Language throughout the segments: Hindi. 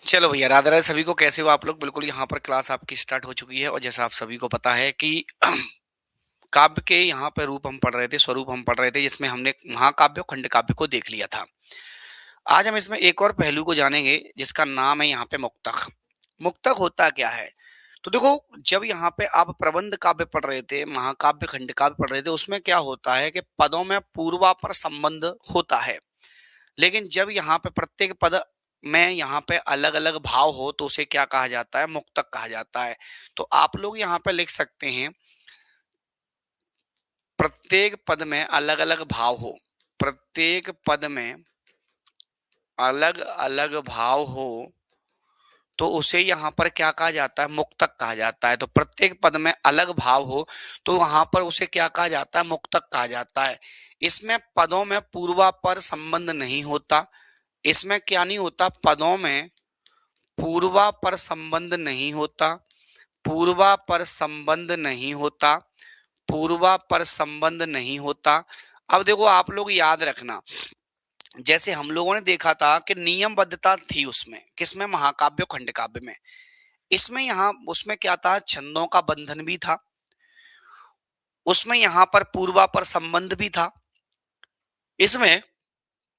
चलो भैया, राधे राधे सभी को। कैसे हो आप लोग? बिल्कुल यहाँ पर क्लास आपकी स्टार्ट हो चुकी है और जैसा आप सभी को पता है कि काव्य के यहाँ पे रूप हम पढ़ रहे थे, स्वरूप हम पढ़ रहे थे, जिसमें हमने महाकाव्य और खंड काव्य को देख लिया था। आज हम इसमें एक और पहलू को जानेंगे जिसका नाम है यहाँ पे मुक्तक। मुक्तक होता क्या है? तो देखो, जब यहाँ पे आप प्रबंध काव्य पढ़ रहे थे, महाकाव्य खंड काव्य पढ़ रहे थे, उसमें क्या होता है कि पदों में पूर्वापर संबंध होता है। लेकिन जब यहाँ पे प्रत्येक पद में यहाँ पे अलग अलग भाव हो तो उसे क्या कहा जाता है? मुक्तक कहा जाता है। तो आप लोग यहाँ पे लिख सकते हैं, प्रत्येक पद में अलग अलग भाव हो, प्रत्येक पद में अलग अलग भाव हो तो उसे यहाँ पर क्या कहा जाता है? मुक्तक कहा जाता है। तो प्रत्येक पद में अलग भाव हो तो वहां पर उसे क्या कहा जाता है? मुक्तक कहा जाता है। इसमें पदों में पूर्वापर संबंध नहीं होता। इसमें क्या नहीं होता? पदों में पूर्वापर संबंध नहीं होता। पूर्वापर संबंध नहीं होता। पूर्वापर संबंध नहीं होता। अब देखो, आप लोग याद रखना, जैसे हम लोगों ने देखा था कि नियमबद्धता थी उसमें, किसमें? महाकाव्य खंड काव्य में। इसमें यहाँ उसमें क्या था? छंदों का बंधन भी था, उसमें यहाँ पर पूर्वापर संबंध भी था। इसमें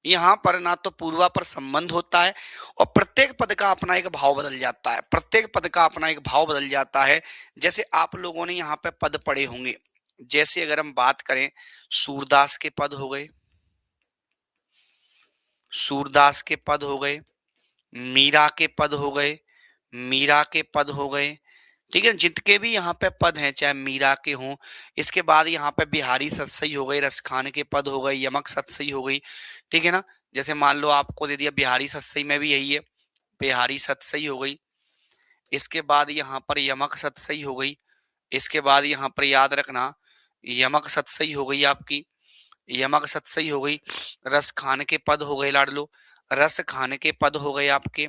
यहाँ पर ना तो पूर्वापर संबंध होता है और प्रत्येक पद का अपना एक भाव बदल जाता है। प्रत्येक पद का अपना एक भाव बदल जाता है। जैसे आप लोगों ने यहाँ पे पद पढ़े होंगे, जैसे अगर हम बात करें, सूरदास के पद हो गए, सूरदास के पद हो गए, मीरा के पद हो गए, मीरा के पद हो गए। ठीक है, जितके भी यहाँ पे पद हैं, चाहे मीरा के हों, इसके बाद यहाँ पे बिहारी सतसई हो गई, रसखान के पद हो गए, यमक सतसई हो गई। ठीक है ना? जैसे मान लो आपको दे दिया बिहारी सतसई में भी यही है, बिहारी सतसई हो गई। इसके बाद यहाँ पर यमक सतसई हो गई। इसके बाद यहाँ पर याद रखना, यमक सतसई हो गई आपकी, यमक सतसई हो गई। रस खान के पद हो गए लाडलो, रस खान के पद हो गए आपके,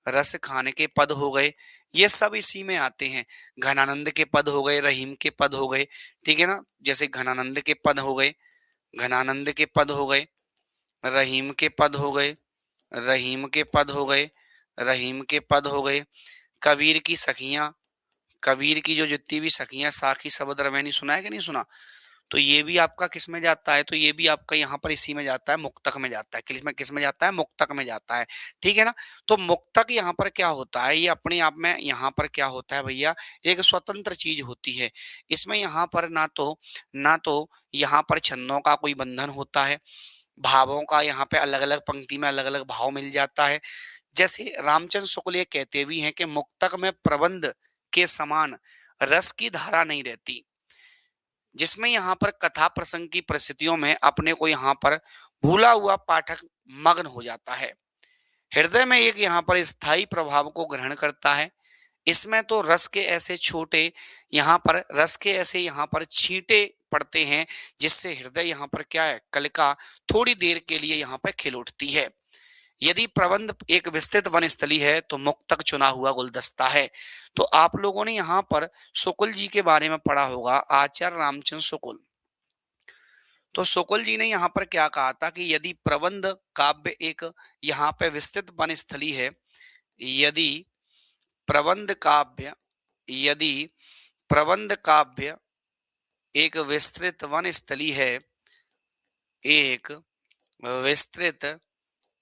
रस खान के पद हो गए। ये सब इसी में आते हैं। घनानंद के पद हो गए, रहीम के पद हो गए। ठीक है ना? जैसे घनानंद के पद हो गए, घनानंद के पद हो गए, रहीम के पद हो गए, रहीम के पद हो गए, रहीम के पद हो गए। कबीर की सखियां, कबीर की जो जितनी भी सखियां, साखी सबद रवैनी, सुना है कि नहीं सुना? तो ये भी आपका किस में जाता है? तो ये भी आपका यहाँ पर इसी में जाता है, मुक्तक में जाता है। किस में जाता है? मुक्तक में जाता है। ठीक है ना? तो मुक्तक यहाँ पर क्या होता है? ये अपने आप में यहाँ पर क्या होता है भैया? एक स्वतंत्र चीज होती है। इसमें यहाँ पर ना तो यहाँ पर छंदों का कोई बंधन होता है, भावों का यहाँ पे अलग अलग पंक्ति में अलग अलग भाव मिल जाता है। जैसे रामचंद्र शुक्ल ये कहते भी हैं कि मुक्तक में प्रबंध के समान रस की धारा नहीं रहती, जिसमें यहाँ पर कथा प्रसंग की परिस्थितियों में अपने को यहाँ पर भूला हुआ पाठक मग्न हो जाता है, हृदय में एक यहाँ पर स्थायी प्रभाव को ग्रहण करता है। इसमें तो रस के ऐसे छोटे, यहाँ पर रस के ऐसे यहाँ पर छींटे पड़ते हैं, जिससे हृदय यहाँ पर क्या है? कलिका थोड़ी देर के लिए यहाँ पर खिल उठती है। यदि प्रबंध एक विस्तृत वनस्थली है तो मुक्तक चुना हुआ गुलदस्ता है। तो आप लोगों ने यहाँ पर शुक्ल जी के बारे में पढ़ा होगा, आचार्य रामचंद्र शुक्ल। तो शुक्ल जी ने यहाँ पर क्या कहा था कि यदि प्रबंध काव्य एक यहाँ पे विस्तृत वनस्थली है, यदि प्रबंध काव्य, यदि प्रबंध काव्य एक विस्तृत वनस्थली है, एक विस्तृत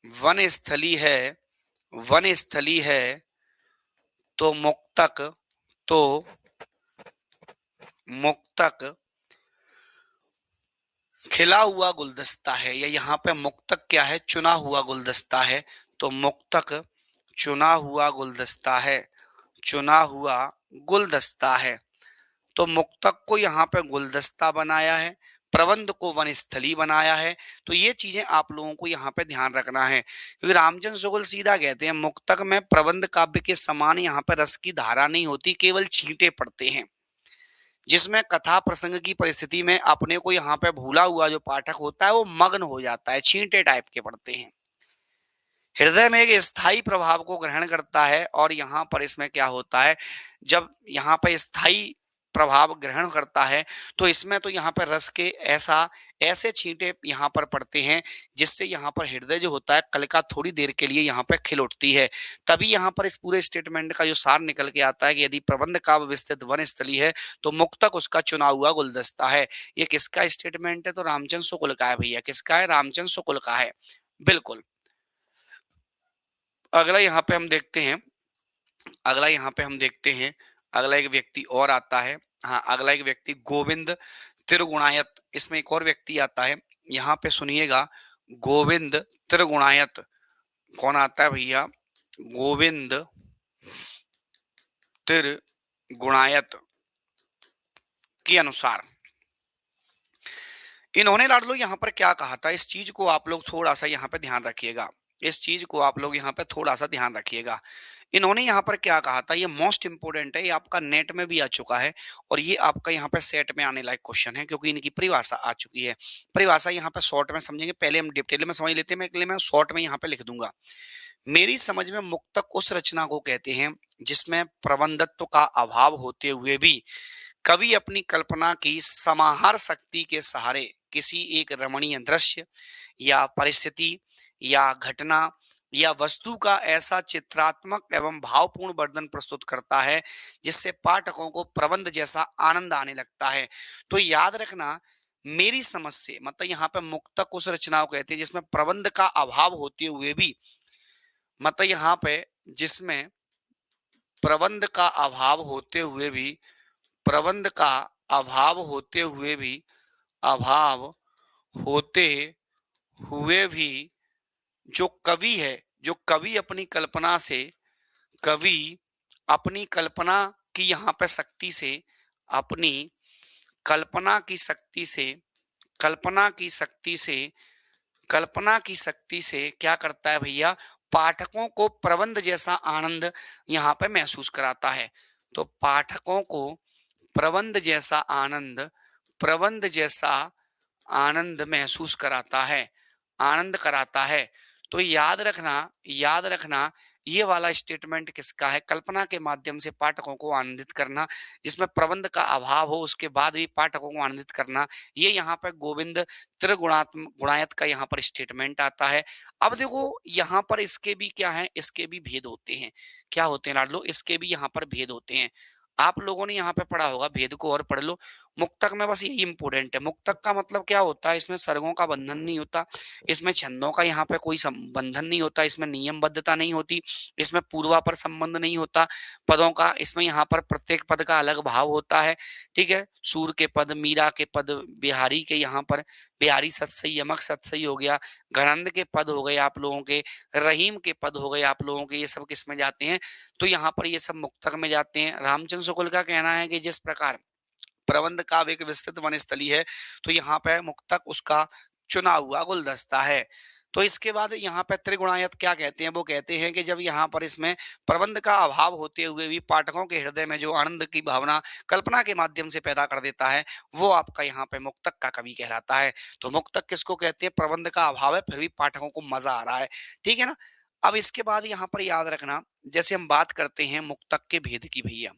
वनस्थली है, वनस्थली है, तो मुक्तक, तो मुक्तक खिला हुआ गुलदस्ता है। या यहाँ पे मुक्तक क्या है? चुना हुआ गुलदस्ता है। तो मुक्तक चुना हुआ गुलदस्ता है, चुना हुआ गुलदस्ता है। तो मुक्तक को यहाँ पे गुलदस्ता बनाया है, प्रबंध को वनस्थली बनाया है। तो ये चीजें आप लोगों को यहाँ पे ध्यान रखना है, क्योंकि रामचंद्र शुक्ल सीधा कहते हैं मुक्तक में प्रबंध काव्य के समान यहाँ पे रस की धारा नहीं होती, केवल छींटे पड़ते हैं, जिसमें कथा प्रसंग की परिस्थिति में अपने को यहाँ पे भूला हुआ जो पाठक होता है वो मग्न हो जाता है, छींटे टाइप के पड़ते हैं, हृदय में एक स्थायी प्रभाव को ग्रहण करता है। और यहाँ पर इसमें क्या होता है? जब यहाँ पर स्थायी प्रभाव ग्रहण करता है, तो इसमें तो यहाँ पर रस के ऐसे छींटे यहाँ पर पड़ते हैं, जिससे यहाँ पर हृदय जो होता है कलिका थोड़ी देर के लिए यहाँ पे खिल उठती है। तभी यहाँ पर इस पूरे स्टेटमेंट का जो सार निकल के आता है कि यदि प्रबंध काव्य विस्तृत वनस्थली है, तो मुक्तक उसका चुना हुआ गुलदस्ता है। ये किसका स्टेटमेंट है? तो रामचंद्र शुक्ल का है भैया। किसका है? रामचंद्र शुक्ल का है। बिल्कुल। अगला यहाँ पे हम देखते हैं अगला यहाँ पे हम देखते हैं अगला एक व्यक्ति और आता है। हाँ, अगला एक व्यक्ति गोविंद त्रिगुणायत, इसमें एक और व्यक्ति आता है। यहाँ पे सुनिएगा, गोविंद त्रिगुणायत कौन आता है भैया? गोविंद त्रिगुणायत के अनुसार इन्होंने लाडलो यहाँ पर क्या कहा था, इस चीज को आप लोग थोड़ा सा यहाँ पे ध्यान रखिएगा। इस चीज को आप लोग यहाँ पे थोड़ा सा ध्यान रखिएगा। इन्होंने यहाँ पर क्या कहा था, ये मोस्ट इंपोर्टेंट है, ये आपका नेट में भी आ चुका है और ये आपका यहाँ पे सेट में आने लायक क्वेश्चन है, क्योंकि इनकी परिभाषा आ चुकी है। परिभाषा यहाँ पे शॉर्ट में समझेंगे, पहले हम डिटेल में समझ लेते हैं, मैं शॉर्ट में यहाँ पे लिख दूंगा। मेरी समझ में मुक्तक उस रचना को कहते हैं जिसमें प्रबंधत्व का अभाव होते हुए भी कवि अपनी कल्पना की समाहार शक्ति के सहारे किसी एक रमणीय दृश्य या परिस्थिति या घटना या वस्तु का ऐसा चित्रात्मक एवं भावपूर्ण वर्णन प्रस्तुत करता है जिससे पाठकों को प्रबंध जैसा आनंद आने लगता है। तो याद रखना, मेरी समझ से मतलब यहाँ पे मुक्तक उस रचना को कहते हैं जिसमें प्रबंध का अभाव होते हुए भी, मतलब यहाँ पे जिसमें प्रबंध का अभाव होते हुए भी प्रबंध का अभाव होते हुए भी अभाव होते हुए भी जो कवि है, जो कवि अपनी कल्पना से, कवि अपनी कल्पना की यहाँ पे शक्ति से, अपनी कल्पना की शक्ति से, कल्पना की शक्ति से, कल्पना की शक्ति से क्या करता है भैया? पाठकों को प्रबंध जैसा आनंद यहाँ पे महसूस कराता है। तो पाठकों को प्रबंध जैसा आनंद, प्रबंध जैसा आनंद महसूस कराता है, आनंद कराता है। तो याद रखना ये वाला स्टेटमेंट किसका है? कल्पना के माध्यम से पाठकों को आनंदित करना, जिसमें प्रबंध का अभाव हो उसके बाद भी पाठकों को आनंदित करना, ये यहाँ पर गोविंद त्रिगुणात्म गुणायत का यहाँ पर स्टेटमेंट आता है। अब देखो यहाँ पर इसके भी क्या है, इसके भी भेद होते हैं। क्या होते हैं लाडलो? इसके भी यहाँ पर भेद होते हैं। आप लोगों ने यहाँ पे पढ़ा होगा, भेद को और पढ़ लो। मुक्तक में बस यही इंपोर्टेंट है। मुक्तक का मतलब क्या होता है? इसमें सर्गों का बंधन नहीं होता, इसमें छंदों का यहाँ पे कोई बंधन नहीं होता, इसमें नियमबद्धता नहीं होती, इसमें पूर्वापर संबंध नहीं होता पदों का, इसमें यहाँ पर प्रत्येक पद का अलग भाव होता है। ठीक है, सूर के पद, मीरा के पद, बिहारी के यहाँ पर बिहारी सतसई, यमक सतसई हो गया, घनंद के पद हो गए आप लोगों के, रहीम के पद हो गए आप लोगों के, ये सब किस में जाते हैं? तो यहाँ पर ये सब मुक्तक में जाते हैं। रामचंद्र शुक्ल का कहना है कि जिस प्रकार प्रबंध काव्य एक विस्तृत वनस्थली है, तो यहाँ पे मुक्तक उसका चुना हुआ गुलदस्ता है। तो इसके बाद यहाँ पे त्रिगुणायत क्या कहते हैं? वो कहते हैं कि जब यहाँ पर इसमें प्रबंध का अभाव होते हुए भी पाठकों के हृदय में जो आनंद की भावना कल्पना के माध्यम से पैदा कर देता है, वो आपका यहाँ पे मुक्तक का कवि कहलाता है। तो मुक्तक किसको कहते हैं? प्रबंध का अभाव है फिर भी पाठकों को मजा आ रहा है। ठीक है ना? अब इसके बाद यहाँ पर याद रखना, जैसे हम बात करते हैं मुक्तक के भेद की भैया,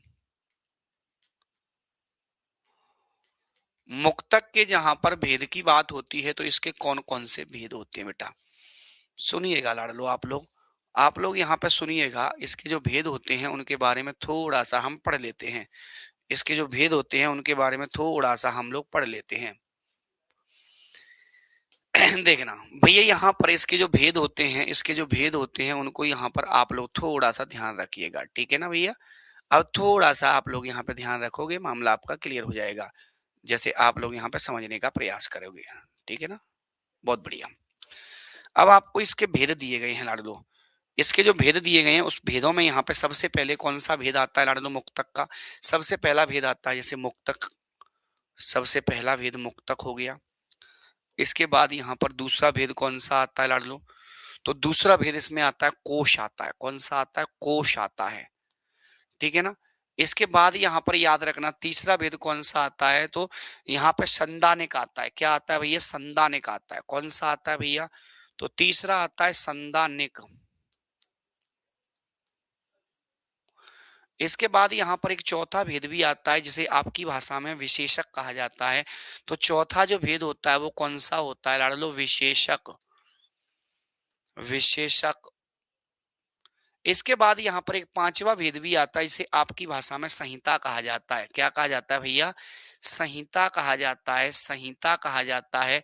मुक्तक के जहां पर भेद की बात होती है तो इसके कौन कौन से भेद होते हैं बेटा? सुनिएगा लाडलो, आप लोग यहाँ पे सुनिएगा। इसके जो भेद होते हैं उनके बारे में थोड़ा सा हम पढ़ लेते हैं। इसके जो भेद होते हैं उनके बारे में थोड़ा सा हम लोग पढ़ लेते हैं। देखना भैया, यहाँ पर इसके जो भेद होते हैं, इसके जो भेद होते हैं उनको यहाँ पर आप लोग थोड़ा सा ध्यान रखिएगा। ठीक है ना भैया? अब थोड़ा सा आप लोग यहाँ पे ध्यान रखोगे, मामला आपका क्लियर हो जाएगा, जैसे आप लोग यहाँ पे समझने का प्रयास करोगे। ठीक है ना? बहुत बढ़िया। अब आपको इसके भेद दिए गए हैं लाडलो। इसके जो भेद दिए गए हैं उस भेदों में यहाँ पे सबसे पहले कौन सा भेद आता है लाडलो? मुक्तक का सबसे पहला भेद आता है, जैसे मुक्तक, सबसे पहला भेद मुक्तक हो गया। इसके बाद यहाँ पर दूसरा भेद कौन सा आता है लाडलो? तो दूसरा भेद इसमें आता है कोश आता है। कौन सा आता है? कोश आता है। ठीक है ना? इसके बाद यहाँ पर याद रखना तीसरा भेद कौन सा आता है? तो यहाँ पे संदानिक आता है। क्या आता है भैया? संदानिक आता है। कौन सा आता है भैया? तो तीसरा आता है संदानिक। इसके बाद यहाँ पर एक चौथा भेद भी आता है जिसे आपकी भाषा में विशेषक कहा जाता है। तो चौथा जो भेद होता है वो कौन सा होता है लाडलो? विशेषक। विशेषक। इसके बाद यहाँ पर एक पांचवा भेद भी आता है जिसे आपकी भाषा में संहिता कहा जाता है। क्या कहा जाता है भैया? संहिता कहा जाता है, संहिता कहा जाता है।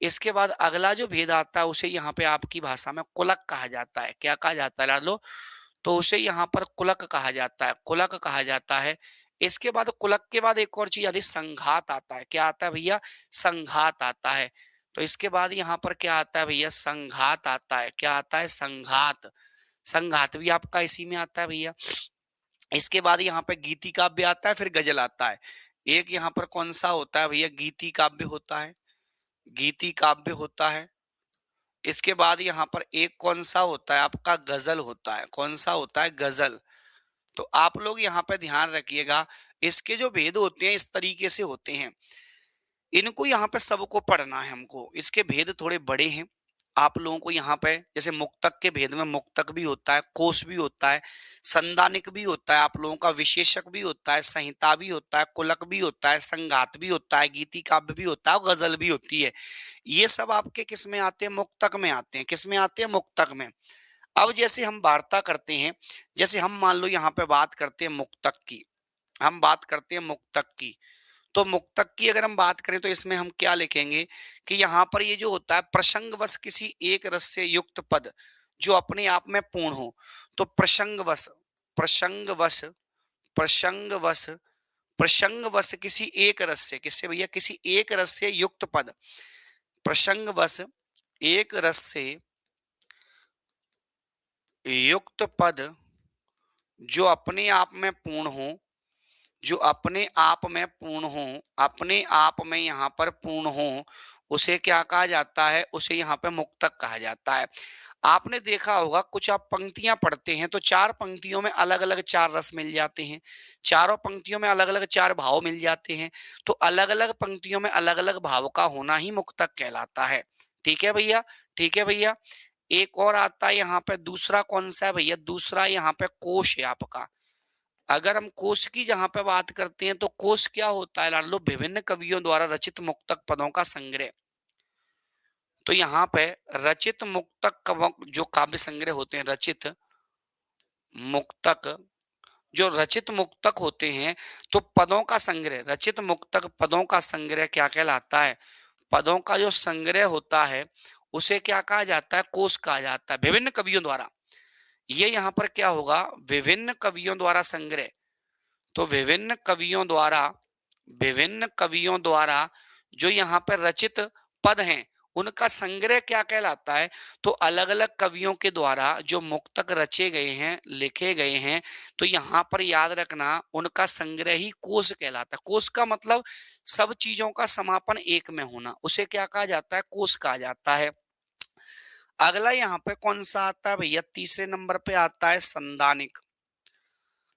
इसके बाद अगला जो भेद आता है उसे यहाँ पे आपकी भाषा में कुलक कहा जाता है। क्या कहा जाता है लाडलो? तो उसे यहाँ पर कुलक कहा जाता है, कुलक कहा जाता है। इसके बाद कुलक के बाद एक और चीज आती है, संघात आता है। क्या आता है भैया? संघात आता है। तो इसके बाद यहाँ पर क्या आता है भैया? संघात आता है। क्या आता है? संघात। संघात भी आपका इसी में आता है भैया। इसके बाद यहाँ पे गीति काव्य आता है, फिर गजल आता है। एक यहाँ पर कौन सा होता है भैया? गीति काव्य होता है, गीति काव्य होता है। इसके बाद यहाँ पर एक कौन सा होता है आपका? गजल होता है। कौन सा होता है? गजल। तो आप लोग यहाँ पे ध्यान रखिएगा, इसके जो भेद होते हैं इस तरीके से होते हैं। इनको यहाँ पे सबको पढ़ना है हमको। इसके भेद थोड़े बड़े हैं। आप लोगों को यहाँ पे जैसे मुक्तक के भेद में मुक्तक भी होता है, कोश भी होता है, संदानिक भी होता है, आप लोगों का विशेषक भी होता है, संहिता भी होता है, कुलक भी होता है, संघात भी होता है, गीति काव्य भी होता है और गजल भी होती है। ये सब आपके किस में आते हैं? मुक्तक में आते हैं। किस में आते हैं? मुक्तक में। अब जैसे हम वार्ता करते हैं, जैसे हम मान लो यहाँ पे बात करते हैं मुक्तक की, हम बात करते हैं मुक्तक की। तो मुक्तक की अगर हम बात करें तो इसमें हम क्या लिखेंगे कि यहाँ पर ये जो होता है प्रसंगवश किसी एक रस से युक्त पद जो अपने आप में पूर्ण हो। तो प्रसंगवश, प्रसंगवश, प्रसंगवश, प्रसंगवश किसी एक रस से, किससे भैया? किसी एक रस से युक्त पद। प्रसंगवश एक रस से युक्त पद जो अपने आप में पूर्ण हो, जो अपने आप में पूर्ण हो, अपने आप में यहाँ पर पूर्ण हो, उसे क्या कहा जाता है? उसे यहाँ पे मुक्तक कहा जाता है। आपने देखा होगा कुछ आप पंक्तियां पढ़ते हैं तो चार पंक्तियों में अलग अलग चार रस मिल जाते हैं, चारों पंक्तियों में अलग अलग चार भाव मिल जाते हैं। तो अलग अलग पंक्तियों में अलग अलग भाव का होना ही मुक्तक कहलाता है। ठीक है भैया? ठीक है भैया। एक और आता है यहाँ पे दूसरा, कौन सा है भैया? दूसरा यहाँ पे कोश है आपका। अगर हम कोश की जहां पे बात करते हैं तो कोश क्या होता है लाडलो? विभिन्न कवियों द्वारा रचित मुक्तक पदों का संग्रह। तो यहाँ पे रचित मुक्तक जो काव्य संग्रह होते हैं, रचित मुक्तक, जो रचित मुक्तक होते हैं तो पदों का संग्रह, रचित मुक्तक पदों का संग्रह क्या कहलाता है? पदों का जो संग्रह होता है उसे क्या कहा जाता है? कोश कहा जाता है, विभिन्न कवियों द्वारा। ये यहाँ पर क्या होगा? विभिन्न कवियों द्वारा संग्रह। तो विभिन्न कवियों द्वारा, विभिन्न कवियों द्वारा जो यहाँ पर रचित पद हैं उनका संग्रह क्या कहलाता है? तो अलग अलग कवियों के द्वारा जो मुक्तक रचे गए हैं, लिखे गए हैं, तो यहाँ पर याद रखना उनका संग्रह ही कोश कहलाता है। कोश का मतलब सब चीजों का समापन एक में होना, उसे क्या कहा जाता है? कोश कहा जाता है। अगला यहाँ पे कौन सा आता है भैया? तीसरे नंबर पे आता है संदानिक।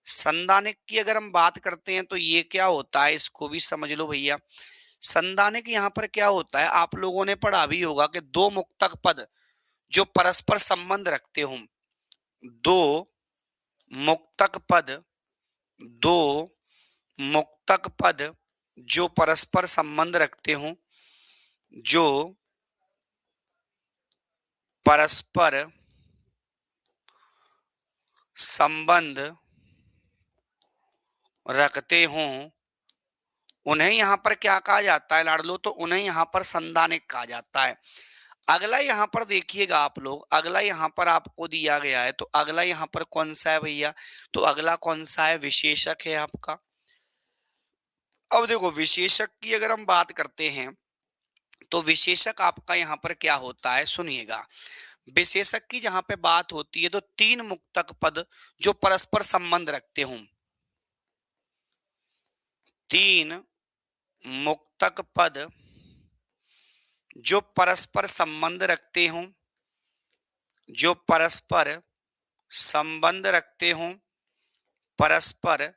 संदानिक की अगर हम बात करते हैं तो ये क्या होता है? इसको भी समझ लो भैया। संदानिक यहाँ पर क्या होता है? आप लोगों ने पढ़ा भी होगा कि दो मुक्तक पद जो परस्पर संबंध रखते हों, दो मुक्तक पद, दो मुक्तक पद जो परस्पर संबंध रखते हों, जो परस्पर संबंध रखते हों, उन्हें यहाँ पर क्या कहा जाता है लाडलो? तो उन्हें यहाँ पर संदानिक कहा जाता है। अगला यहाँ पर देखिएगा आप लोग, अगला यहाँ पर आपको दिया गया है, तो अगला यहाँ पर कौन सा है भैया? तो अगला कौन सा है? विशेषक है आपका। अब देखो विशेषक की अगर हम बात करते हैं तो विशेषक आपका यहाँ पर क्या होता है? सुनिएगा, विशेषक की जहां पे बात होती है तो तीन मुक्तक पद जो परस्पर संबंध रखते हों, तीन मुक्तक पद जो परस्पर संबंध रखते हों, जो परस्पर संबंध रखते हों, परस्पर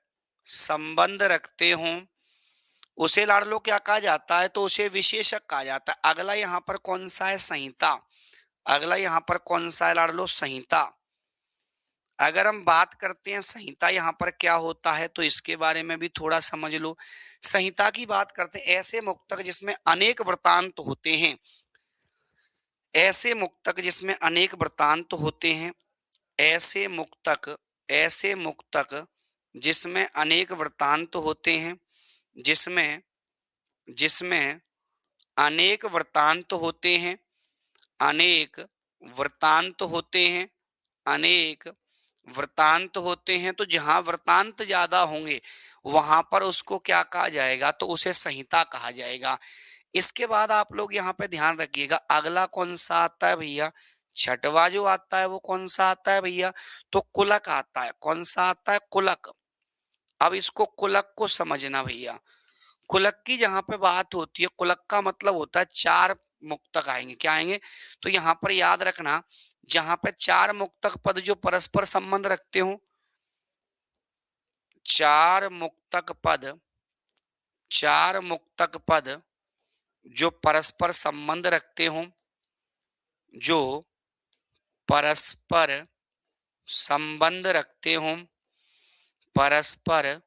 संबंध रखते हों, उसे लाडलो क्या कहा जाता है? तो उसे विशेषक कहा जाता है। अगला यहाँ पर कौन सा है? संहिता। अगला यहाँ पर कौन सा है लाडलो? संहिता। अगर हम बात करते हैं संहिता यहाँ पर क्या होता है तो इसके बारे में भी थोड़ा समझ लो। संहिता की बात करते हैं ऐसे मुक्तक जिसमें अनेक वृत्तांत होते हैं, ऐसे मुक्तक जिसमें अनेक वृत्तांत होते हैं, ऐसे मुक्तक, ऐसे मुक्तक जिसमें अनेक वृत्तांत होते हैं, जिसमें जिसमें अनेक वृत्तांत होते हैं, अनेक वृत्तांत होते हैं, अनेक वृत्तांत होते हैं। तो जहां वृत्तांत ज्यादा होंगे वहां पर उसको क्या कहा जाएगा, तो उसे संहिता कहा जाएगा। इसके बाद आप लोग यहाँ पे ध्यान रखिएगा, अगला कौन सा आता है भैया, छठवा जो आता है वो कौन सा आता है भैया, तो कुलक आता है। कौन सा आता है, कुलक। अब इसको कुलक को समझना भैया, कुलक की जहां पे बात होती है, कुलक का मतलब होता है चार मुक्तक आएंगे। क्या आएंगे, तो यहाँ पर याद रखना, जहां पे चार मुक्तक पद जो परस्पर संबंध रखते हो, चार मुक्तक पद, चार मुक्तक पद जो परस्पर संबंध रखते हो, जो परस्पर संबंध रखते हो, परस्पर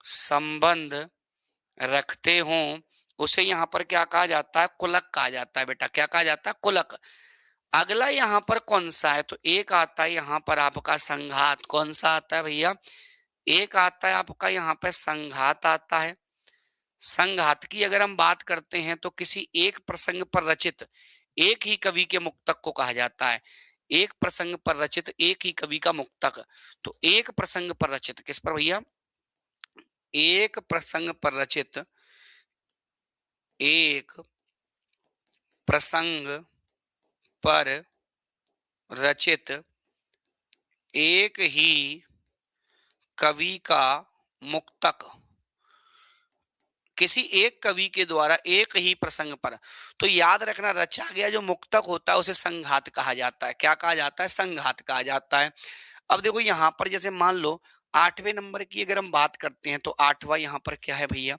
संबंध रखते हो, उसे यहाँ पर क्या कहा जाता है, कुलक कहा जाता है बेटा। क्या कहा जाता है, कुलक। अगला यहाँ पर कौन सा है, तो एक आता है यहाँ पर आपका संघात। कौन सा आता है भैया, एक आता है आपका यहाँ पे संघात आता है। संघात की अगर हम बात करते हैं तो किसी एक प्रसंग पर रचित एक ही कवि के मुक्तक को कहा जाता है। एक प्रसंग पर रचित एक ही कवि का मुक्तक, तो एक प्रसंग पर रचित किस पर भैया, एक प्रसंग पर रचित, एक प्रसंग पर रचित एक ही कवि का मुक्तक, किसी एक कवि के द्वारा एक ही प्रसंग पर। तो याद रखना, रचा गया जो मुक्तक होता है उसे संघात कहा जाता है। क्या कहा जाता है, संघात कहा जाता है। अब देखो यहाँ पर जैसे मान लो 8वें नंबर की अगर हम बात करते हैं तो 8वां यहाँ पर क्या है भैया,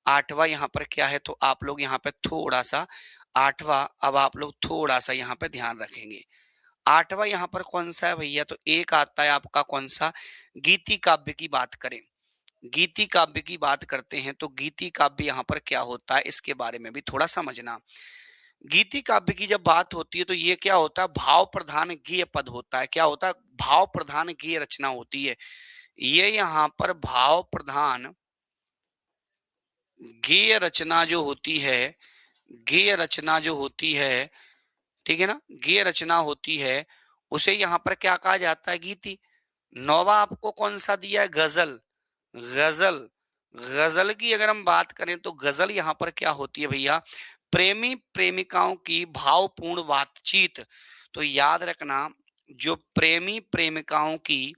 8वां यहाँ पर क्या है, तो आप लोग यहाँ पे थोड़ा सा 8वां, अब आप लोग थोड़ा सा यहाँ पे ध्यान रखेंगे। 8वां यहाँ पर कौन सा है भैया, तो एक आता है आपका कौन सा, गीति काव्य की बात करें, गीति काव्य की बात करते हैं तो गीति काव्य यहाँ पर क्या होता है इसके बारे में भी थोड़ा समझना। गीति काव्य की जब बात होती है तो ये क्या होता है, भाव प्रधान गेय पद होता है। क्या होता है, भाव प्रधान गेय रचना होती है। ये यहाँ पर भाव प्रधान गेय रचना जो होती है, गेय रचना जो होती है, ठीक है ना, गेय रचना होती है, उसे यहाँ पर क्या कहा जाता है, गीति। 9वां आपको कौन सा दिया है, गजल। गजल, गजल की अगर हम बात करें तो गजल यहाँ पर क्या होती है भैया, प्रेमी प्रेमिकाओं की भावपूर्ण बातचीत। तो याद रखना, जो प्रेमी प्रेमिकाओं की,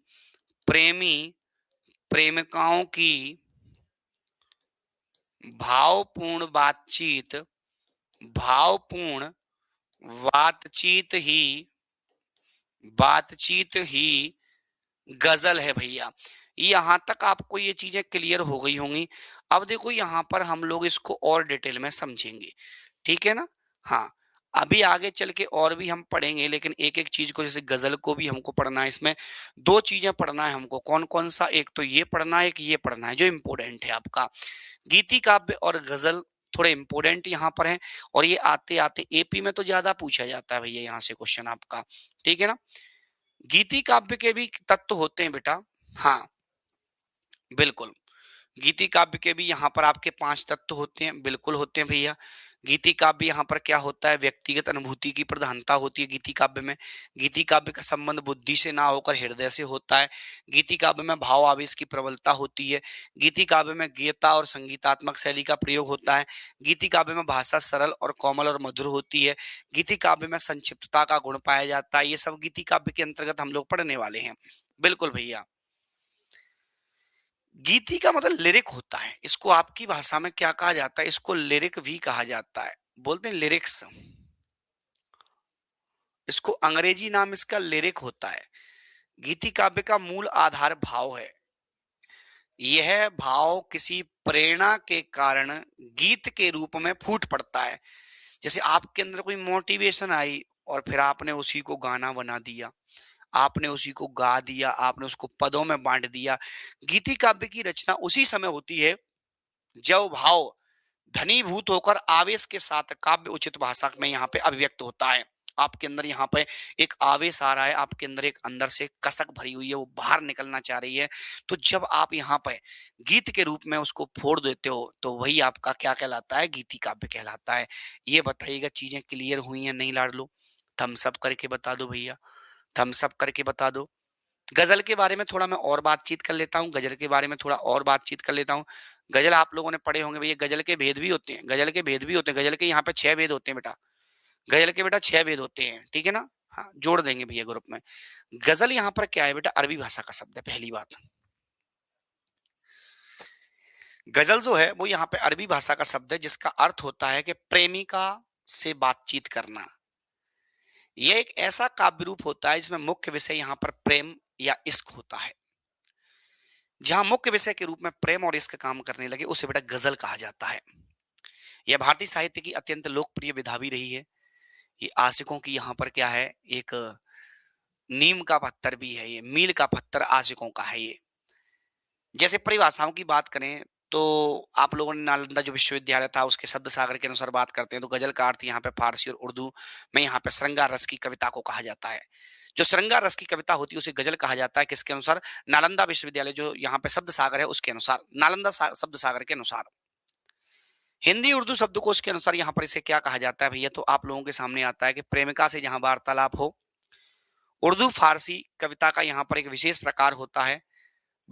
प्रेमी प्रेमिकाओं की भावपूर्ण बातचीत, भावपूर्ण बातचीत ही, बातचीत ही गजल है भैया। यहां तक आपको ये चीजें क्लियर हो गई होंगी। अब देखो यहाँ पर हम लोग इसको और डिटेल में समझेंगे, ठीक है ना। हाँ, अभी आगे चल के और भी हम पढ़ेंगे, लेकिन एक एक चीज को, जैसे गजल को भी हमको पढ़ना है, इसमें दो चीजें पढ़ना है हमको। कौन कौन सा, एक तो ये पढ़ना है, एक ये पढ़ना है जो इंपोर्टेंट है आपका। गीति काव्य और गजल थोड़े इंपोर्टेंट यहाँ पर हैं, और ये आते आते एपी में तो ज्यादा पूछा जाता है भैया यहाँ से क्वेश्चन आपका, ठीक है ना। गीति काव्य के भी तत्व होते हैं बेटा, हाँ बिल्कुल। गीति काव्य के भी यहाँ पर आपके 5 तत्व होते हैं, बिल्कुल होते हैं भैया। गीति काव्य यहाँ पर क्या होता है, व्यक्तिगत अनुभूति की प्रधानता होती है गीति काव्य में। गीति काव्य का संबंध बुद्धि से ना होकर हृदय से होता है। गीति काव्य में भाव आवेश की प्रबलता होती है। गीति काव्य में गीयता और संगीतात्मक शैली का प्रयोग होता है। गीति काव्य में भाषा सरल और कोमल और मधुर होती है। गीति काव्य में संक्षिप्तता का गुण पाया जाता है। ये सब गीति काव्य के अंतर्गत हम लोग पढ़ने वाले हैं, बिल्कुल भैया। गीति का मतलब लिरिक होता है। इसको आपकी भाषा में क्या कहा जाता है, इसको लिरिक भी कहा जाता है, बोलते हैं लिरिक्स। इसको अंग्रेजी नाम इसका लिरिक होता है। गीति काव्य का मूल आधार भाव है। यह भाव किसी प्रेरणा के कारण गीत के रूप में फूट पड़ता है। जैसे आपके अंदर कोई मोटिवेशन आई और फिर आपने उसी को गाना बना दिया, आपने उसी को गा दिया, आपने उसको पदों में बांट दिया। गीति काव्य की रचना उसी समय होती है जब भाव धनीभूत होकर आवेश के साथ काव्य उचित भाषा में यहाँ पे अभिव्यक्त होता है। आपके अंदर यहाँ पे एक आवेश आ रहा है, आपके अंदर एक अंदर से कसक भरी हुई है, वो बाहर निकलना चाह रही है। तो जब आप यहाँ पे गीत के रूप में उसको फोड़ देते हो तो वही आपका क्या कहलाता है, गीति काव्य कहलाता है। ये बताइएगा चीजें क्लियर हुई हैं नहीं लाडलो? थम्स अप करके बता दो भैया, थम्स अप करके बता दो। गजल के बारे में थोड़ा मैं और बातचीत कर लेता हूँ, गजल के बारे में थोड़ा और बातचीत कर लेता हूँ। गजल आप लोगों ने पढ़े होंगे भैया, गजल के भेद भी होते हैं, गजल के भेद भी होते हैं। गजल के यहाँ पे 6 भेद होते हैं बेटा, गजल के बेटा 6 भेद होते हैं, ठीक है ना? हाँ, जोड़ देंगे भैया ग्रुप में। गजल यहाँ पर क्या है बेटा, अरबी भाषा का शब्द है, पहली बात। गजल जो है वो यहाँ पे अरबी भाषा का शब्द है जिसका अर्थ होता है कि प्रेमिका से बातचीत करना। यह एक ऐसा काव्य रूप होता है जिसमें मुख्य विषय यहाँ पर प्रेम या इश्क होता है। जहां मुख्य विषय के रूप में प्रेम और इश्क काम करने लगे उसे बेटा गजल कहा जाता है। यह भारतीय साहित्य की अत्यंत लोकप्रिय विधा भी रही है। ये आशिकों की यहाँ पर क्या है, एक नीम का पत्थर भी है, ये मील का पत्थर आशिकों का है ये। जैसे परिभाषाओं की बात करें तो आप लोगों ने नालंदा जो विश्वविद्यालय था उसके शब्द सागर के अनुसार बात करते हैं तो गजल का अर्थ यहाँ पे फारसी और उर्दू में यहाँ पे श्रृंगार रस की कविता को कहा जाता है। जो श्रृंगार रस की कविता होती है उसे गजल कहा जाता है, किसके अनुसार? नालंदा विश्वविद्यालय जो यहाँ पे शब्द सागर है उसके अनुसार, नालंदा शब्द सागर के अनुसार। हिंदी उर्दू शब्दकोश के अनुसार यहाँ पर इसे क्या कहा जाता है भैया, तो आप लोगों के सामने आता है कि प्रेमिका से जहां वार्तालाप हो। उर्दू फारसी कविता का यहाँ पर एक विशेष प्रकार होता है,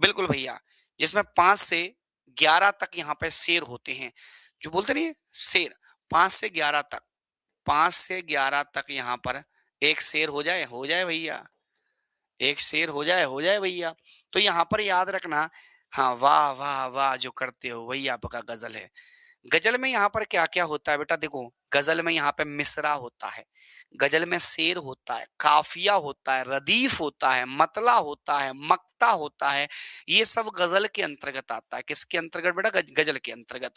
बिल्कुल भैया, जिसमें 5 से 11 तक यहाँ पे शेर होते हैं, जो बोलते नहीं है शेर, 5 से 11 तक, 5 से 11 तक यहाँ पर एक शेर हो जाए भैया, एक शेर हो जाए भैया। तो यहाँ पर याद रखना, हाँ, वाह वाह वाह जो करते हो वही आपका गजल है। गजल में यहाँ पर क्या क्या होता है बेटा, देखो गजल में यहाँ पे मिसरा होता है, गजल में शेर होता है, काफिया होता है, रदीफ होता है, मतला होता है, मक्ता होता है। ये सब गजल के अंतर्गत आता है। किसके अंतर्गत बेटा? गजल के अंतर्गत।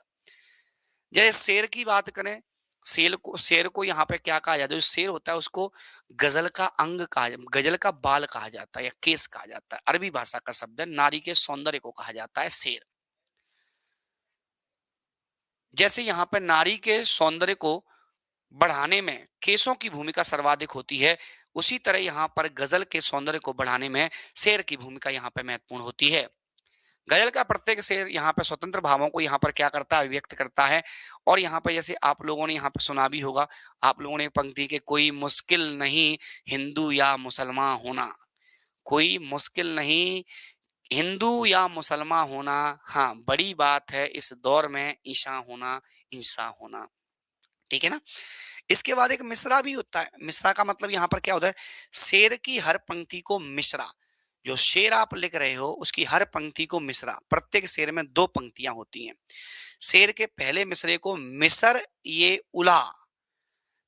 जैसे शेर की बात करें, शेर को यहाँ पे क्या कहा जाता है? जो शेर होता है उसको गजल का अंग कहा, गजल का बाल कहा जाता है या केस कहा जाता है। अरबी भाषा का शब्द है, नारी के सौंदर्य को कहा जाता है शेर। जैसे यहाँ पे नारी के सौंदर्य को बढ़ाने में केसों की भूमिका सर्वाधिक होती है, उसी तरह यहाँ पर गजल के सौंदर्य को बढ़ाने में शेर की भूमिका यहाँ पे महत्वपूर्ण होती है। गजल का प्रत्येक शेर यहाँ पे स्वतंत्र भावों को यहाँ पर क्या करता है? व्यक्त करता है। और यहाँ पे जैसे आप लोगों ने यहाँ पे सुना भी होगा, आप लोगों ने एक पंक्ति के, कोई मुश्किल नहीं हिंदू या मुसलमान होना, कोई मुश्किल नहीं हिंदू या मुसलमान होना, हाँ बड़ी बात है इस दौर में ईशा होना, इंसा होना, ठीक है ना? इसके बाद एक मिसरा भी होता है। मिसरा का मतलब यहाँ पर क्या होता है? शेर की हर पंक्ति को मिसरा, जो शेर आप लिख रहे हो उसकी हर पंक्ति को मिसरा। प्रत्येक शेर में 2 पंक्तियां होती हैं। शेर के पहले मिसरे को मिसर ये उला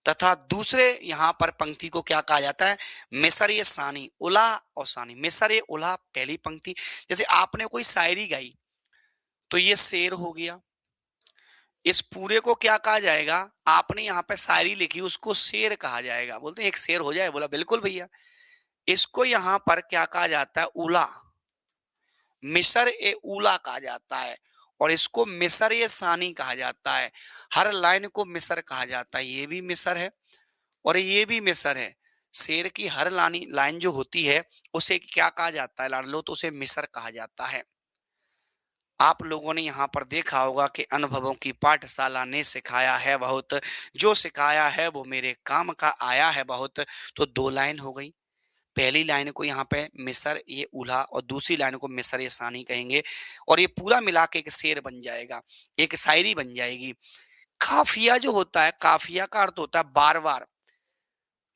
तथा दूसरे यहाँ पर पंक्ति को क्या कहा जाता है? मिसर ये सानी, उला और सानी। मिसर ये उला पहली पंक्ति। जैसे आपने कोई शायरी गाई तो ये शेर हो गया। इस पूरे को क्या कहा जाएगा? आपने यहाँ पे शायरी लिखी उसको शेर कहा जाएगा। बोलते हैं एक शेर हो जाए, बोला बिल्कुल भैया। इसको यहाँ पर क्या कहा जाता है? उला, मिसर ए उला कहा जाता है। और इसको मिसर ए सानी कहा जाता है। हर लाइन को मिसर कहा जाता है। ये भी मिसर है और ये भी मिसर है। शेर की हर लाइन जो होती है उसे क्या कहा जाता है लाडलो? तो उसे मिसर कहा जाता है। आप लोगों ने यहाँ पर देखा होगा कि अनुभवों की पाठशाला ने सिखाया है बहुत, जो सिखाया है वो मेरे काम का आया है बहुत। तो 2 लाइन हो गई। पहली लाइन को यहाँ पे मिसर ये उल्हा और दूसरी लाइन को मिसर ये सानी कहेंगे और ये पूरा मिला के एक शेर बन जाएगा, एक शायरी बन जाएगी। काफिया जो होता है, काफिया का अर्थ होता है बार बार,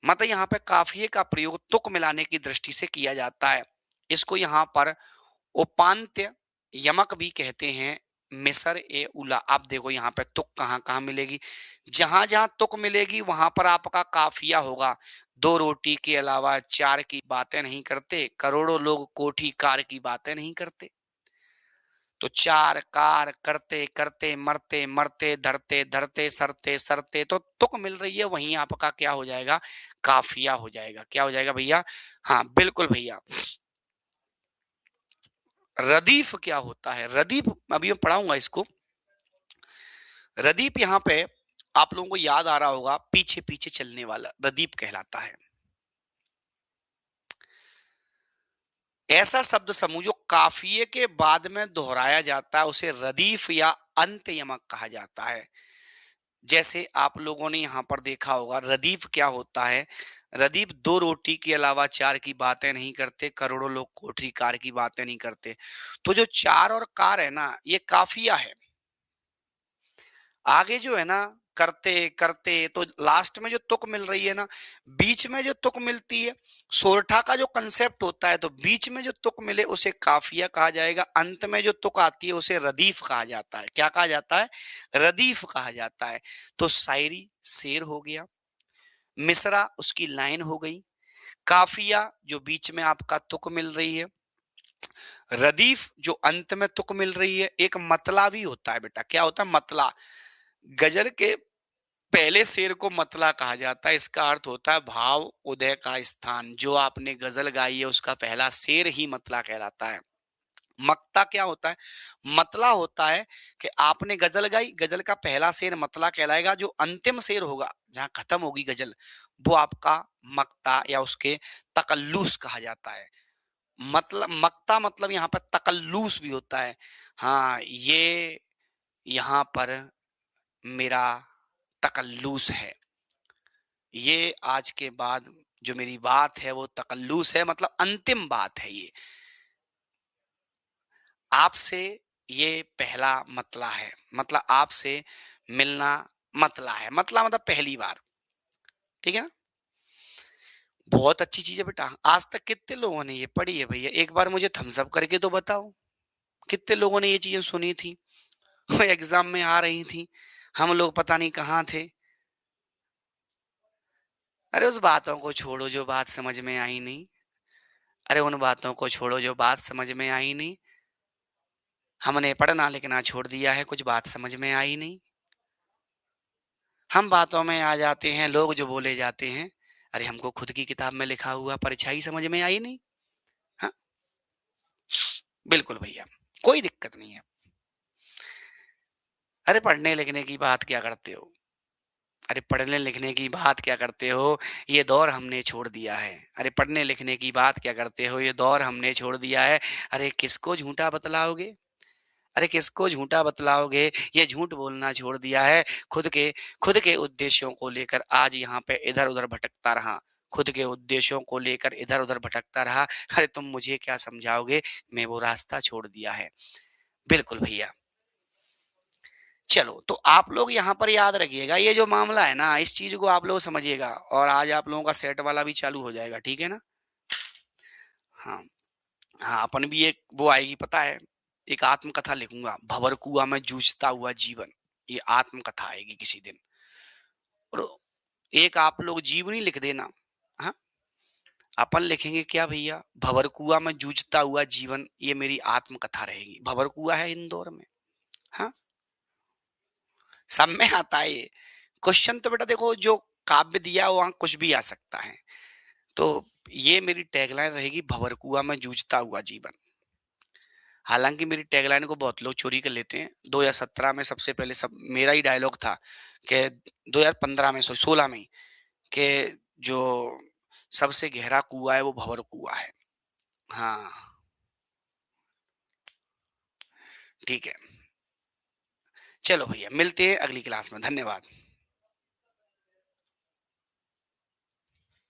मतलब यहाँ पे काफिये का प्रयोग तुक मिलाने की दृष्टि से किया जाता है। इसको यहाँ पर उपांत्य यमक भी कहते हैं। मिसर ए उला, आप देखो यहाँ पे तुक कहाँ कहाँ मिलेगी? जहां जहां तुक मिलेगी वहां पर आपका काफिया होगा। 2 रोटी के अलावा 4 की बातें नहीं करते, करोड़ों लोग कोठी कार की बातें नहीं करते। तो चार कार करते करते मरते मरते धरते धरते सरते सरते, तो तुक मिल रही है, वहीं आपका क्या हो जाएगा, काफिया हो जाएगा। क्या हो जाएगा भैया? हाँ बिल्कुल भैया। रदीफ क्या होता है? रदीफ अभी मैं पढ़ाऊंगा इसको। रदीफ यहाँ पे आप लोगों को याद आ रहा होगा, पीछे पीछे चलने वाला रदीफ कहलाता है। ऐसा शब्द समूह जो काफिये के बाद में दोहराया जाता है उसे रदीफ या अंत्ययमक कहा जाता है। जैसे आप लोगों ने यहाँ पर देखा होगा, रदीफ क्या होता है? रदीफ दो रोटी के अलावा चार की बातें नहीं करते, करोड़ों लोग कोठरी कार की बातें नहीं करते। तो जो चार और कार है ना, ये काफिया है। आगे जो है ना, करते करते, तो लास्ट में जो तुक मिल रही है ना, बीच में जो तुक मिलती है, सोरठा का जो कंसेप्ट होता है, तो बीच में जो तुक मिले उसे काफिया कहा जाएगा, अंत में जो तुक आती है उसे रदीफ कहा जाता है। क्या कहा जाता है? रदीफ कहा जाता है। तो शायरी शेर हो गया, मिसरा उसकी लाइन हो गई, काफिया जो बीच में आपका तुक मिल रही है, रदीफ जो अंत में तुक मिल रही है। एक मतला भी होता है बेटा। क्या होता है? मतला। गजल के पहले शेर को मतला कहा जाता है। इसका अर्थ होता है भाव उदय का स्थान। जो आपने गजल गाई है उसका पहला शेर ही मतला कहलाता है। मक्ता क्या होता है? मतला होता है कि आपने गजल गाई, गजल का पहला शेर मतला कहलाएगा, जो अंतिम शेर होगा जहां खत्म होगी गजल, वो आपका मक्ता या उसके तकल्लुस कहा जाता है। मतलब मक्ता मतलब यहाँ पर तकल्लुस भी होता है। हाँ, ये यहाँ पर मेरा तकल्लुस है। ये आज के बाद जो मेरी बात है वो तकल्लुस है, मतलब अंतिम बात है ये। आपसे ये पहला मतला है, मतलब आपसे मिलना मतला है। मतला मतलब पहली बार। ठीक है ना? बहुत अच्छी चीज है बेटा। आज तक कितने लोगों ने ये पढ़ी है भैया? एक बार मुझे थम्स अप करके तो बताओ, कितने लोगों ने ये चीजें सुनी थी? एग्जाम में आ रही थी, हम लोग पता नहीं कहाँ थे। अरे उस बातों को छोड़ो जो बात समझ में आई नहीं। अरे उन बातों को छोड़ो जो बात समझ में आई नहीं। हमने पढ़ना लिखना छोड़ दिया है, कुछ बात समझ में आई नहीं। हम बातों में आ जाते हैं, लोग जो बोले जाते हैं। अरे हमको खुद की किताब में लिखा हुआ परछाई समझ में आई नहीं। हाँ बिल्कुल भैया, कोई दिक्कत नहीं है। अरे पढ़ने लिखने की बात क्या करते हो? अरे पढ़ने लिखने की बात क्या करते हो? ये दौर हमने छोड़ दिया है। अरे पढ़ने लिखने की बात क्या करते हो? ये दौर हमने छोड़ दिया है। अरे किसको झूठा बतलाओगे? अरे किसको झूठा बतलाओगे? ये झूठ बोलना छोड़ दिया है। खुद के उद्देश्यों को लेकर आज यहाँ पे इधर उधर भटकता रहा। खुद के उद्देश्यों को लेकर इधर उधर भटकता रहा। अरे तुम मुझे क्या समझाओगे? मैं वो रास्ता छोड़ दिया है। बिल्कुल भैया। चलो, तो आप लोग यहाँ पर याद रखिएगा, ये जो मामला है ना, इस चीज को आप लोग समझिएगा, और आज आप लोगों का सेट वाला भी चालू हो जाएगा। ठीक है ना? हाँ। हाँ, अपन भी एक वो आएगी पता है, एक आत्मकथा लिखूंगा, भंवर कुआं में जूझता हुआ जीवन। ये आत्मकथा आएगी किसी दिन। और एक आप लोग जीवनी लिख देना। हाँ, अपन लिखेंगे क्या भैया? भंवर कुआं में जूझता हुआ जीवन, ये मेरी आत्मकथा रहेगी। भंवर कुआं है इंदौर में। हाँ, सब में आता है ये क्वेश्चन। तो बेटा देखो, जो काव्य दिया वहां कुछ भी आ सकता है। तो ये मेरी टैगलाइन रहेगी, भंवर कुआं में जूझता हुआ जीवन। हालांकि मेरी टैगलाइन को बहुत लोग चोरी कर लेते हैं। 2017 में सबसे पहले सब मेरा ही डायलॉग था कि 2015 में, 16 में, कि जो सबसे गहरा कुआं है वो भंवर कुआं है। हाँ ठीक है। चलो भैया, मिलते हैं अगली क्लास में। धन्यवाद।